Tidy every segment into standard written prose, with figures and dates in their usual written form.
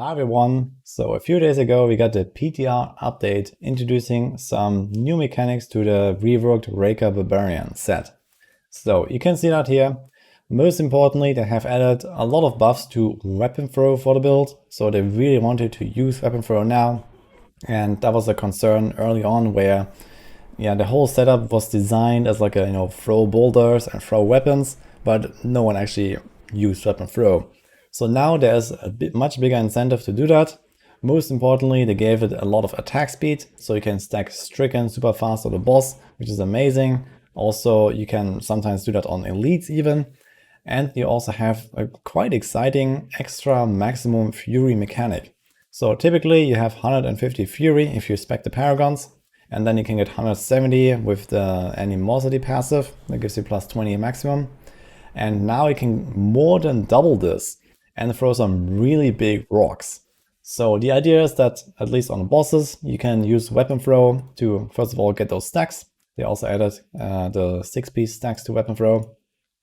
Hi everyone! So a few days ago we got the PTR update introducing some new mechanics to the reworked Raker Barbarian set. So you can see that here. Most importantly, they have added a lot of buffs to weapon throw for the build, so they really wanted to use weapon throw now. And that was a concern early on where the whole setup was designed as like a throw boulders and throw weapons, but no one actually used weapon throw. So now there's a much bigger incentive to do that. Most importantly, they gave it a lot of attack speed, so you can stack Stricken super fast on the boss, which is amazing. Also, you can sometimes do that on elites even. And you also have a quite exciting extra maximum fury mechanic. So typically you have 150 fury if you spec the paragons, and then you can get 170 with the animosity passive, that gives you plus 20 maximum. And now you can more than double this and throw some really big rocks. So the idea is that, at least on the bosses, you can use weapon throw to first of all get those stacks. They also added the 6-piece stacks to weapon throw.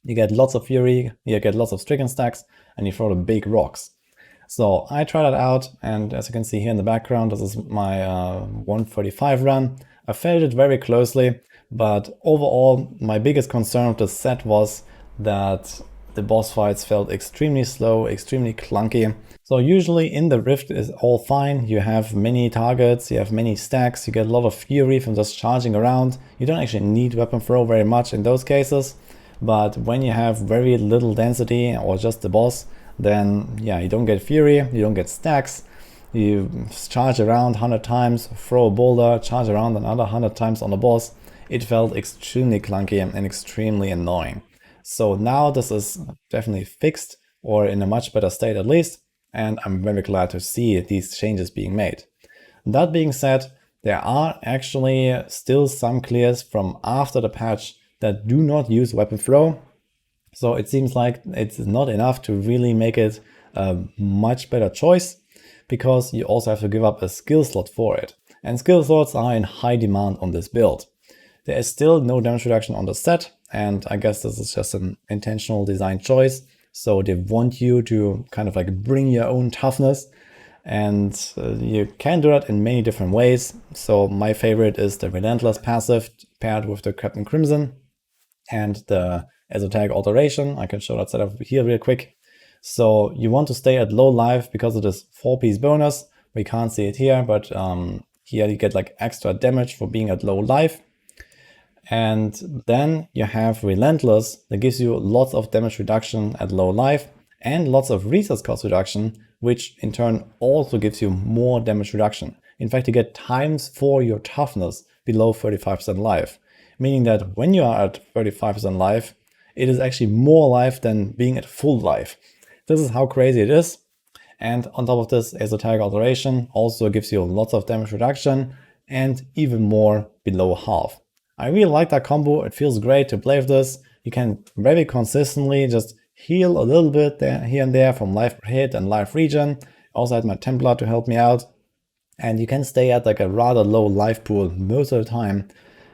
You get lots of fury, you get lots of stricken stacks, and you throw the big rocks. So I tried that out, and as you can see here in the background, this is my 135 run. I felt it very closely, but overall my biggest concern with the set was that the boss fights felt extremely slow, extremely clunky. So usually in the Rift is all fine, you have many targets, you have many stacks, you get a lot of fury from just charging around. You don't actually need weapon throw very much in those cases, but when you have very little density or just the boss, then you don't get fury, you don't get stacks, you charge around 100 times, throw a boulder, charge around another 100 times on the boss. It felt extremely clunky and extremely annoying. So now this is definitely fixed, or in a much better state at least, and I'm very glad to see these changes being made. That being said, there are actually still some clears from after the patch that do not use weapon throw. So it seems like it's not enough to really make it a much better choice, because you also have to give up a skill slot for it. And skill slots are in high demand on this build. There is still no damage reduction on the set, and I guess this is just an intentional design choice. So they want you to kind of like bring your own toughness, and you can do that in many different ways. So my favorite is the Relentless passive paired with the Captain Crimson and the Esoteric Alteration. I can show that setup here real quick. So you want to stay at low life because of this 4-piece bonus. We can't see it here, but here you get like extra damage for being at low life. And then you have Relentless that gives you lots of damage reduction at low life and lots of resource cost reduction, which in turn also gives you more damage reduction. In fact, you get ×4 your toughness below 35% life, meaning that when you are at 35% life, it is actually more life than being at full life. This is how crazy it is. And on top of this, Esoteric Alteration also gives you lots of damage reduction and even more below half. I really like that combo. It feels great to play with this. You can very consistently just heal a little bit there, here and there from life per hit and life regen. Also had my Templar to help me out. And you can stay at like a rather low life pool most of the time.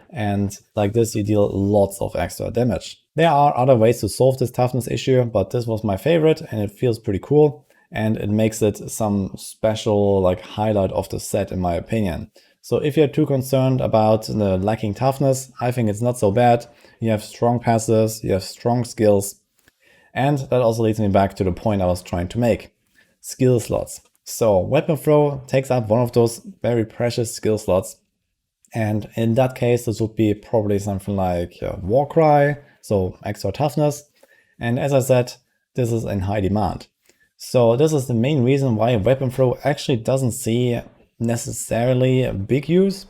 And like this, you deal lots of extra damage. There are other ways to solve this toughness issue, but this was my favorite and it feels pretty cool. And it makes it some special like highlight of the set in my opinion. So if you're too concerned about the lacking toughness, I think it's not so bad. You have strong passives, you have strong skills. And that also leads me back to the point I was trying to make. Skill slots. So weapon throw takes up one of those very precious skill slots. And in that case, this would be probably something like Warcry, so extra toughness. And as I said, this is in high demand. So this is the main reason why weapon throw actually doesn't see necessarily a big use.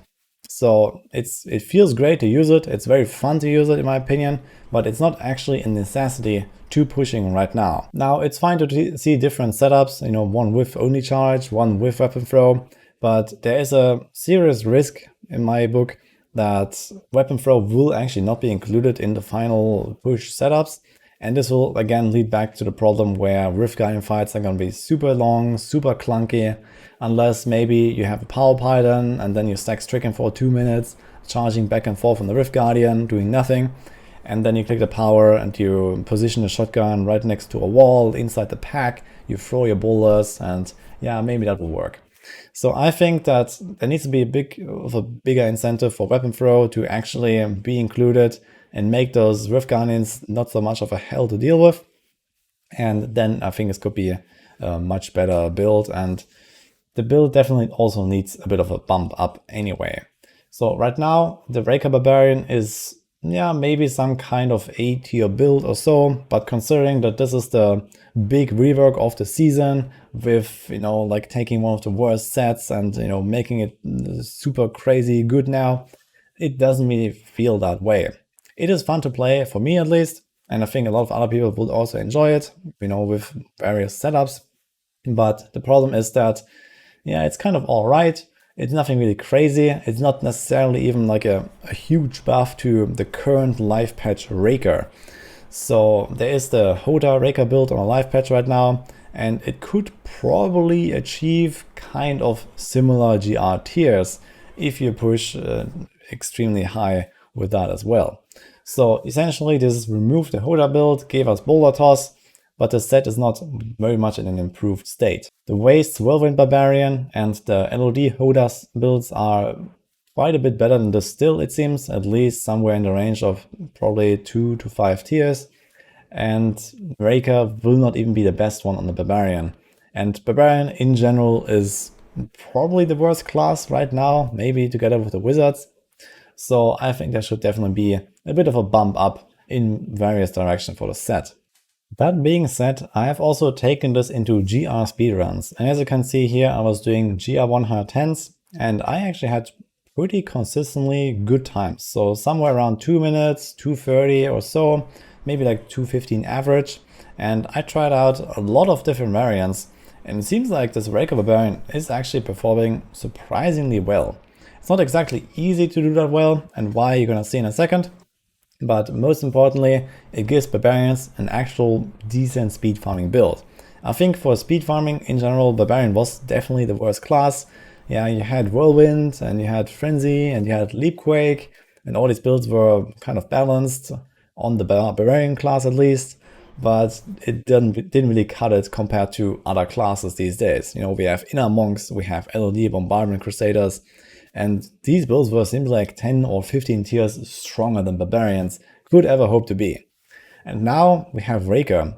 So it feels great to use it, it's very fun to use it in my opinion, but it's not actually a necessity to pushing right now. Now it's fine to see different setups, one with only charge, one with weapon throw, but there is a serious risk in my book that weapon throw will actually not be included in the final push setups. And this will again lead back to the problem where Rift Guardian fights are going to be super long, super clunky, unless maybe you have a power pylon and then you stack Stricken for 2 minutes, charging back and forth on the Rift Guardian, doing nothing. and then you click the power and you position the shotgun right next to a wall inside the pack, you throw your boulders, and yeah, maybe that will work. So I think that there needs to be a bigger incentive for weapon throw to actually be included and make those Rift Guardians not so much of a hell to deal with. And then I think this could be a much better build, and the build definitely also needs a bit of a bump up anyway. So right now the Raker Barbarian is, yeah, maybe some kind of A tier build or so, but considering that this is the big rework of the season with, you know, like taking one of the worst sets and, you know, making it super crazy good now, it doesn't really feel that way. It is fun to play, for me at least, and I think a lot of other people would also enjoy it, you know, with various setups. But the problem is that, yeah, it's kind of all right. It's nothing really crazy. It's not necessarily even like a huge buff to the current live patch Raker. So there is the HotA Raker build on a live patch right now, and it could probably achieve kind of similar GR tiers if you push extremely high with that as well. So essentially this removed the HotA build, gave us Boulder Toss, but the set is not very much in an improved state. The Waste Whirlwind Barbarian and the LOD HotA builds are quite a bit better than this still, it seems, at least somewhere in the range of probably 2 to 5 tiers. And Raker will not even be the best one on the Barbarian. And Barbarian in general is probably the worst class right now, maybe together with the Wizards. So I think there should definitely be a bit of a bump up in various directions for the set. That being said, I have also taken this into GR speedruns, and as you can see here, I was doing GR110s, and I actually had pretty consistently good times. So somewhere around 2 minutes, 2:30 or so, maybe like 2:15 average. And I tried out a lot of different variants, and it seems like this Raker Barbarian is actually performing surprisingly well. It's not exactly easy to do that well, and why you're gonna see in a second. But most importantly, it gives Barbarians an actual decent speed farming build. I think for speed farming in general, Barbarian was definitely the worst class. Yeah, you had Whirlwind, and you had Frenzy, and you had Leapquake, and all these builds were kind of balanced on the Barbarian class at least, but it didn't really cut it compared to other classes these days. You know, we have Inner Monks, we have LOD Bombardment Crusaders, and these builds were simply like 10 or 15 tiers stronger than Barbarians could ever hope to be. And now we have Raker.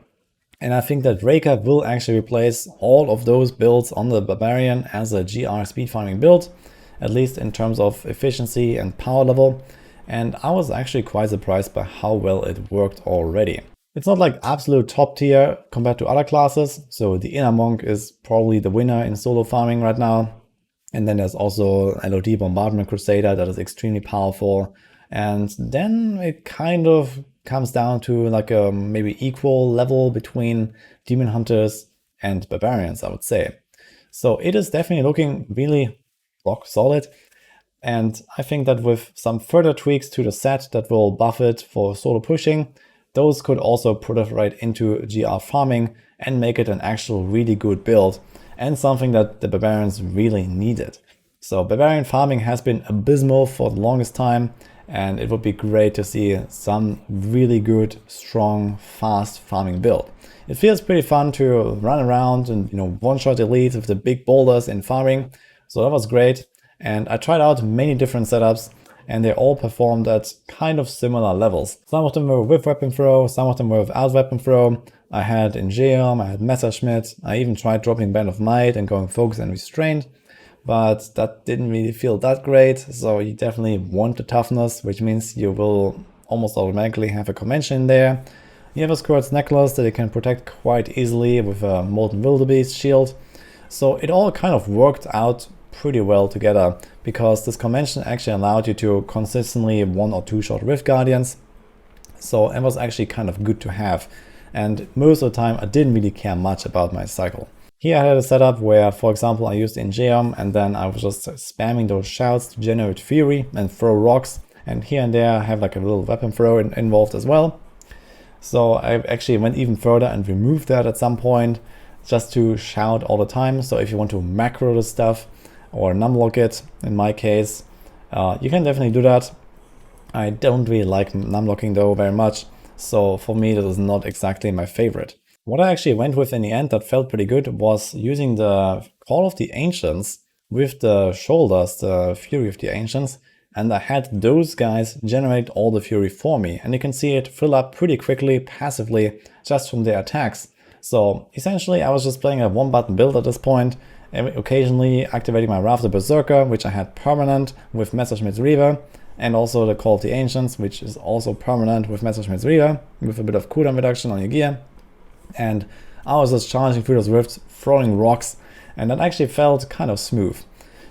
And I think that Raker will actually replace all of those builds on the Barbarian as a GR speed farming build, at least in terms of efficiency and power level. And I was actually quite surprised by how well it worked already. It's not like absolute top tier compared to other classes. So the Inner Monk is probably the winner in solo farming right now. And then there's also LOD Bombardment Crusader that is extremely powerful. And then it kind of comes down to like a maybe equal level between Demon Hunters and Barbarians, I would say. So it is definitely looking really rock solid. And I think that with some further tweaks to the set that will buff it for solo pushing, those could also put it right into GR farming and make it an actual really good build, and something that the Barbarians really needed. So Barbarian farming has been abysmal for the longest time, and it would be great to see some really good, strong, fast farming build. It feels pretty fun to run around and, you know, one-shot elites with the big boulders in farming, so that was great. And I tried out many different setups, and they all performed at kind of similar levels. Some of them were with weapon throw, some of them were without weapon throw. I had Ingeum, I had Messerschmitt, I even tried dropping Band of Might and going Focus and Restrained, but that didn't really feel that great, so you definitely want the Toughness, which means you will almost automatically have a convention in there. You have a Squirt's Necklace that you can protect quite easily with a Molten Wildebeest shield, so it all kind of worked out pretty well together, because this convention actually allowed you to consistently 1 or 2 shot Rift Guardians, so it was actually kind of good to have. And most of the time I didn't really care much about my cycle. Here I had a setup where, for example, I used Ingeum and then I was just spamming those shouts to generate fury and throw rocks, and here and there I have like a little weapon throw involved as well. So I actually went even further and removed that at some point just to shout all the time. So if you want to macro the stuff or numlock it, in my case, you can definitely do that. I don't really like numlocking though very much, so for me this is not exactly my favorite. What I actually went with in the end that felt pretty good was using the Call of the Ancients with the shoulders, the Fury of the Ancients, and I had those guys generate all the Fury for me, and you can see it fill up pretty quickly, passively, just from their attacks. So essentially I was just playing a one-button build at this point, occasionally activating my Wrath of the Berserker, which I had permanent with Messerschmitt's Reaver, and also the Call of the Ancients, which is also permanent with Messerschmitt's Reaver, with a bit of cooldown reduction on your gear. And I was just charging through those rifts, throwing rocks, and that actually felt kind of smooth.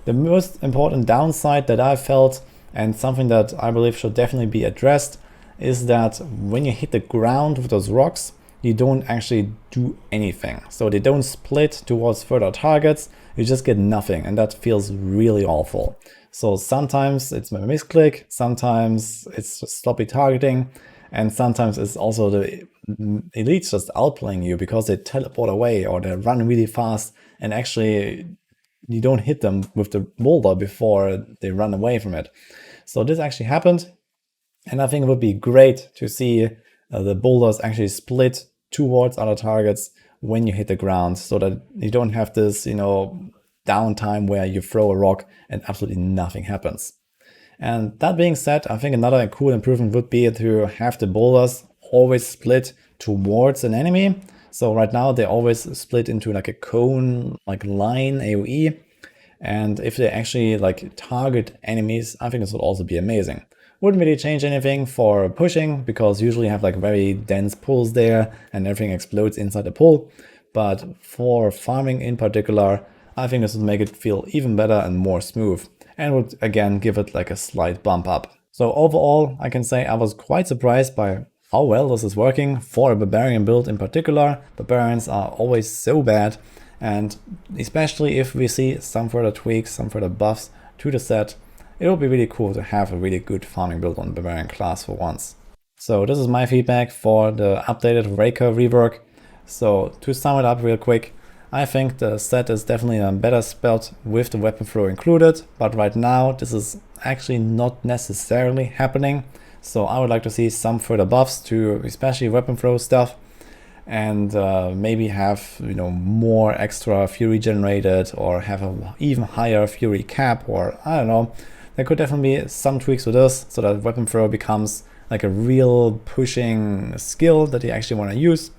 The most important downside that I felt, and something that I believe should definitely be addressed, is that when you hit the ground with those rocks, you don't actually do anything. So they don't split towards further targets, you just get nothing, and that feels really awful. So sometimes it's a misclick, sometimes it's just sloppy targeting, and sometimes it's also the elites just outplaying you because they teleport away or they run really fast, and actually you don't hit them with the boulder before they run away from it. So this actually happened, and I think it would be great to see the boulders actually split towards other targets when you hit the ground, so that you don't have this, downtime where you throw a rock and absolutely nothing happens. And that being said, I think another cool improvement would be to have the boulders always split towards an enemy. So right now they always split into like a cone, like line AoE. And if they actually like target enemies, I think this would also be amazing. Wouldn't really change anything for pushing, because usually you have like very dense pulls there and everything explodes inside the pull. But for farming in particular, I think this would make it feel even better and more smooth, and would again give it like a slight bump up. So overall, I can say I was quite surprised by how well this is working for a barbarian build in particular. Barbarians are always so bad, and especially if we see some further tweaks, some further buffs to the set, it would be really cool to have a really good farming build on the barbarian class for once. So this is my feedback for the updated Raker rework. So to sum it up real quick, I think the set is definitely a better spelled with the weapon throw included, but right now this is actually not necessarily happening. So I would like to see some further buffs to especially weapon throw stuff, and maybe have more extra fury generated, or have an even higher fury cap, or I don't know. There could definitely be some tweaks to this so that weapon throw becomes like a real pushing skill that you actually want to use.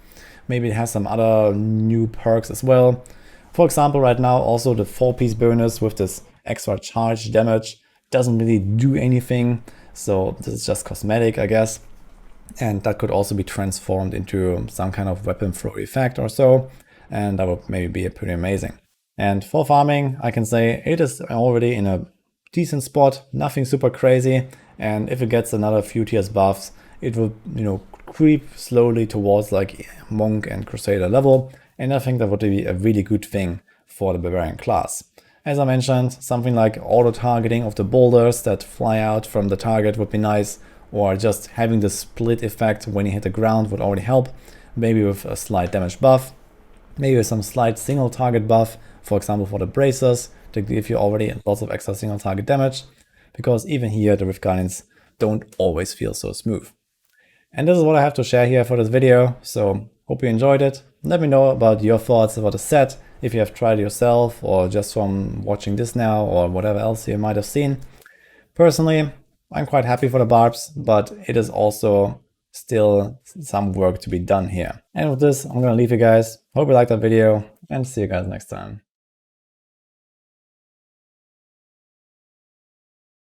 Maybe it has some other new perks as well. For example, right now also the 4-piece bonus with this extra charge damage doesn't really do anything, so this is just cosmetic, I guess. And that could also be transformed into some kind of weapon throw effect or so, and that would maybe be pretty amazing. And for farming, I can say it is already in a decent spot, nothing super crazy, and if it gets another few tiers buffs, it will creep slowly towards like monk and crusader level, and I think that would be a really good thing for the barbarian class. As I mentioned, something like auto targeting of the boulders that fly out from the target would be nice, or just having the split effect when you hit the ground would already help, maybe with a slight damage buff, maybe with some slight single target buff, for example for the bracers, to give you already lots of extra single target damage, because even here the Rift Guardians don't always feel so smooth. And this is what I have to share here for this video, so hope you enjoyed it. Let me know about your thoughts about the set, if you have tried it yourself, or just from watching this now, or whatever else you might have seen. Personally, I'm quite happy for the barbs, but it is also still some work to be done here. And with this, I'm gonna leave you guys. Hope you liked that video, and see you guys next time.